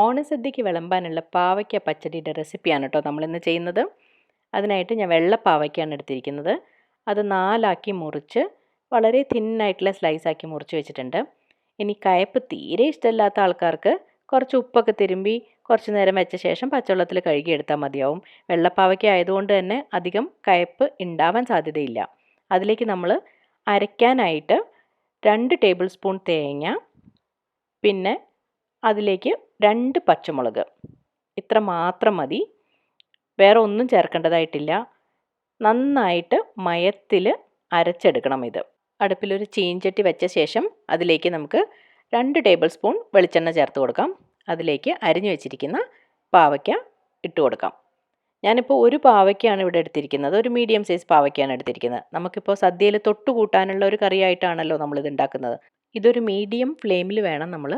ഓണസദ്യക്ക് വിളമ്പാനുള്ള പാവയ്ക്ക പച്ചടിയുടെ റെസിപ്പിയാണ് കേട്ടോ നമ്മളിന്ന് ചെയ്യുന്നത്. അതിനായിട്ട് ഞാൻ വെള്ള പാവയ്ക്കാണ് എടുത്തിരിക്കുന്നത്. അത് 4 മുറിച്ച് വളരെ തിന്നായിട്ടുള്ള സ്ലൈസാക്കി മുറിച്ച് വെച്ചിട്ടുണ്ട്. ഇനി കയ്പ്പ് തീരെ ഇഷ്ടമില്ലാത്ത ആൾക്കാർക്ക് കുറച്ച് ഉപ്പൊക്കെ തിരുമ്പി കുറച്ച് നേരം വെച്ച ശേഷം പച്ചവെള്ളത്തിൽ കഴുകിയെടുത്താൽ മതിയാവും. വെള്ളപ്പാവയ്ക്ക ആയതുകൊണ്ട് തന്നെ അധികം കയ്പ്പ് ഉണ്ടാവാൻ സാധ്യതയില്ല. അതിലേക്ക് നമ്മൾ അരയ്ക്കാനായിട്ട് 2 ടേബിൾ സ്പൂൺ തേങ്ങ, പിന്നെ അതിലേക്ക് 2 പച്ചമുളക്, ഇത്ര മാത്രം മതി. വേറെ ഒന്നും ചേർക്കേണ്ടതായിട്ടില്ല. നന്നായിട്ട് മയത്തിൽ അരച്ചെടുക്കണം ഇത്. അടുപ്പിലൊരു ചീൻചട്ടി വെച്ച ശേഷം അതിലേക്ക് നമുക്ക് 2 ടേബിൾ സ്പൂൺ വെളിച്ചെണ്ണ ചേർത്ത് കൊടുക്കാം. അതിലേക്ക് അരിഞ്ഞു വെച്ചിരിക്കുന്ന പാവയ്ക്ക ഇട്ട് കൊടുക്കാം. ഞാനിപ്പോൾ ഒരു പാവയ്ക്കാണ് ഇവിടെ എടുത്തിരിക്കുന്നത്. ഒരു മീഡിയം സൈസ് പാവയ്ക്കാണ് എടുത്തിരിക്കുന്നത്. നമുക്കിപ്പോൾ സദ്യയിൽ തൊട്ട് കൂട്ടാനുള്ള ഒരു കറിയായിട്ടാണല്ലോ നമ്മളിത് ഉണ്ടാക്കുന്നത്. ഇതൊരു മീഡിയം ഫ്ലെയിമിൽ വേണം നമ്മൾ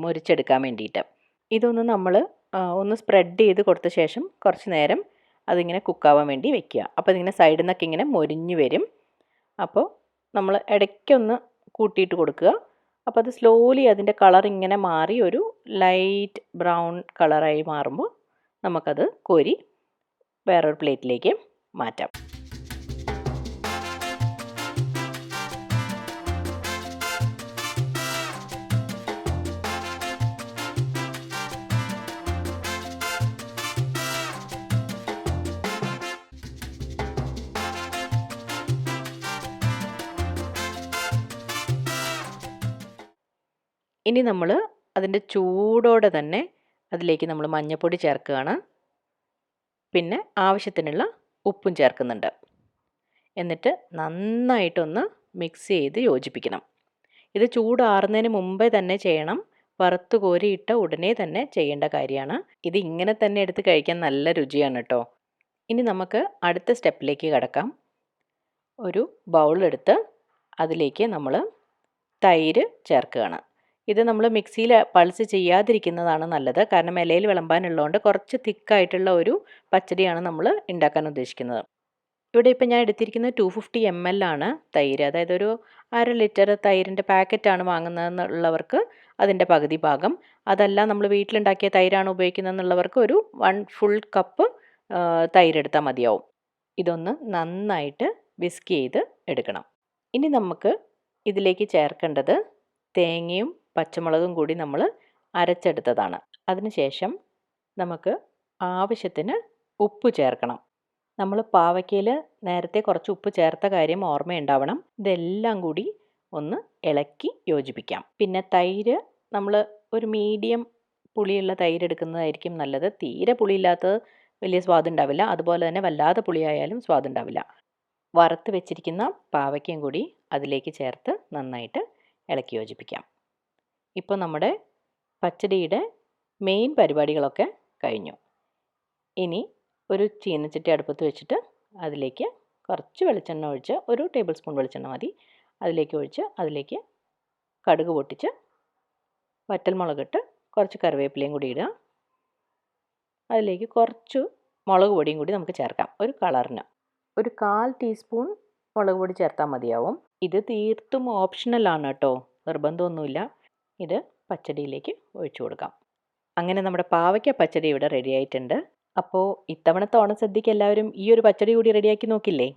മുരിച്ചെടുക്കാൻ വേണ്ടിയിട്ട്. ഇതൊന്ന് നമ്മൾ ഒന്ന് സ്പ്രെഡ് ചെയ്ത് കൊടുത്ത ശേഷം കുറച്ച് നേരം അതിങ്ങനെ കുക്കാവാൻ വേണ്ടി വെക്കുക. അപ്പോൾ അതിങ്ങനെ സൈഡിൽ നിന്നൊക്കെ ഇങ്ങനെ മൊരിഞ്ഞ് വരും. അപ്പോൾ നമ്മൾ ഇടയ്ക്കൊന്ന് കൂട്ടിയിട്ട് കൊടുക്കുക. അപ്പോൾ അത് സ്ലോലി അതിൻ്റെ കളർ ഇങ്ങനെ മാറി ഒരു ലൈറ്റ് ബ്രൗൺ കളറായി മാറുമ്പോൾ നമുക്കത് കോരി വേറൊരു പ്ലേറ്റിലേക്ക് മാറ്റാം. ഇനി നമ്മൾ അതിൻ്റെ ചൂടോടെ തന്നെ അതിലേക്ക് നമ്മൾ മഞ്ഞൾപ്പൊടി ചേർക്കുകയാണ്. പിന്നെ ആവശ്യത്തിനുള്ള ഉപ്പും ചേർക്കുന്നുണ്ട്. എന്നിട്ട് നന്നായിട്ടൊന്ന് മിക്സ് ചെയ്ത് യോജിപ്പിക്കണം. ഇത് ചൂടാറുന്നതിന് മുമ്പേ തന്നെ ചെയ്യണം. വറുത്ത് കോരിയിട്ട ഉടനെ തന്നെ ചെയ്യേണ്ട കാര്യമാണ്. ഇത് ഇങ്ങനെ തന്നെ എടുത്ത് കഴിക്കാൻ നല്ല രുചിയാണ് കേട്ടോ. ഇനി നമുക്ക് അടുത്ത സ്റ്റെപ്പിലേക്ക് കടക്കാം. ഒരു ബൗളെടുത്ത് അതിലേക്ക് നമ്മൾ തൈര് ചേർക്കുകയാണ്. ഇത് നമ്മൾ മിക്സിയിൽ പൾസ് ചെയ്യാതിരിക്കുന്നതാണ് നല്ലത്. കാരണം ഇലയിൽ വിളമ്പാനുള്ളതുകൊണ്ട് കുറച്ച് തിക്കായിട്ടുള്ള ഒരു പച്ചടിയാണ് നമ്മൾ ഉണ്ടാക്കാൻ ഉദ്ദേശിക്കുന്നത്. ഇവിടെ ഇപ്പോൾ ഞാൻ എടുത്തിരിക്കുന്നത് 250 ml ആണ് തൈര്. അതായത് ഒരു 1/2 ലിറ്റർ തൈരിൻ്റെ പാക്കറ്റാണ് വാങ്ങുന്നതെന്നുള്ളവർക്ക് അതിൻ്റെ പകുതി ഭാഗം. അതല്ല നമ്മൾ വീട്ടിലുണ്ടാക്കിയ തൈരാണ് ഉപയോഗിക്കുന്നതെന്നുള്ളവർക്ക് ഒരു 1 ഫുൾ കപ്പ് തൈര് എടുത്താൽ മതിയാവും. ഇതൊന്ന് നന്നായിട്ട് വിസ്ക് ചെയ്ത് എടുക്കണം. ഇനി നമുക്ക് ഇതിലേക്ക് ചേർക്കേണ്ടത് തേങ്ങയും പച്ചമുളകും കൂടി നമ്മൾ അരച്ചെടുത്തതാണ്. അതിനുശേഷം നമുക്ക് ആവശ്യത്തിന് ഉപ്പ് ചേർക്കണം. നമ്മൾ പാവയ്ക്കയിൽ നേരത്തെ കുറച്ച് ഉപ്പ് ചേർത്ത കാര്യം ഓർമ്മയുണ്ടാവണം. ഇതെല്ലാം കൂടി ഒന്ന് ഇളക്കി യോജിപ്പിക്കാം. പിന്നെ തൈര് നമ്മൾ ഒരു മീഡിയം പുളിയുള്ള തൈര് എടുക്കുന്നതായിരിക്കും നല്ലത്. തീരെ പുളിയില്ലാത്തത് വലിയ സ്വാദുണ്ടാവില്ല. അതുപോലെ തന്നെ വല്ലാതെ പുളിയായാലും സ്വാദുണ്ടാവില്ല. വറുത്ത് വെച്ചിരിക്കുന്ന പാവയ്ക്കയും കൂടി അതിലേക്ക് ചേർത്ത് നന്നായിട്ട് ഇളക്കി യോജിപ്പിക്കാം. ഇപ്പോൾ നമ്മുടെ പച്ചടിയുടെ മെയിൻ പരിപാടികളൊക്കെ കഴിഞ്ഞു. ഇനി ഒരു ചീനച്ചട്ടി അടുപ്പത്ത് വെച്ചിട്ട് അതിലേക്ക് കുറച്ച് വെളിച്ചെണ്ണ ഒഴിച്ച്, ഒരു ടേബിൾ സ്പൂൺ വെളിച്ചെണ്ണ മതി, അതിലേക്ക് ഒഴിച്ച് അതിലേക്ക് കടുക് പൊട്ടിച്ച് വറ്റൽമുളകിട്ട് കുറച്ച് കറിവേപ്പിലയും കൂടി ഇടുക. അതിലേക്ക് കുറച്ച് മുളക് പൊടിയും കൂടി നമുക്ക് ചേർക്കാം ഒരു കളറിന്. ഒരു 1/4 ടീസ്പൂൺ മുളക് പൊടി ചേർത്താൽ മതിയാവും. ഇത് തീർത്തും ഓപ്ഷണലാണ് കേട്ടോ, നിർബന്ധമൊന്നുമില്ല. ഇത് പച്ചടിയിലേക്ക് ഒഴിച്ചു കൊടുക്കാം. അങ്ങനെ നമ്മുടെ പാവയ്ക്ക പച്ചടി ഇവിടെ റെഡി ആയിട്ടുണ്ട്. അപ്പോൾ ഇത്തവണത്തെ ഓണസദ്യക്ക് എല്ലാവരും ഈ ഒരു പച്ചടി കൂടി റെഡിയാക്കി നോക്കില്ലേ?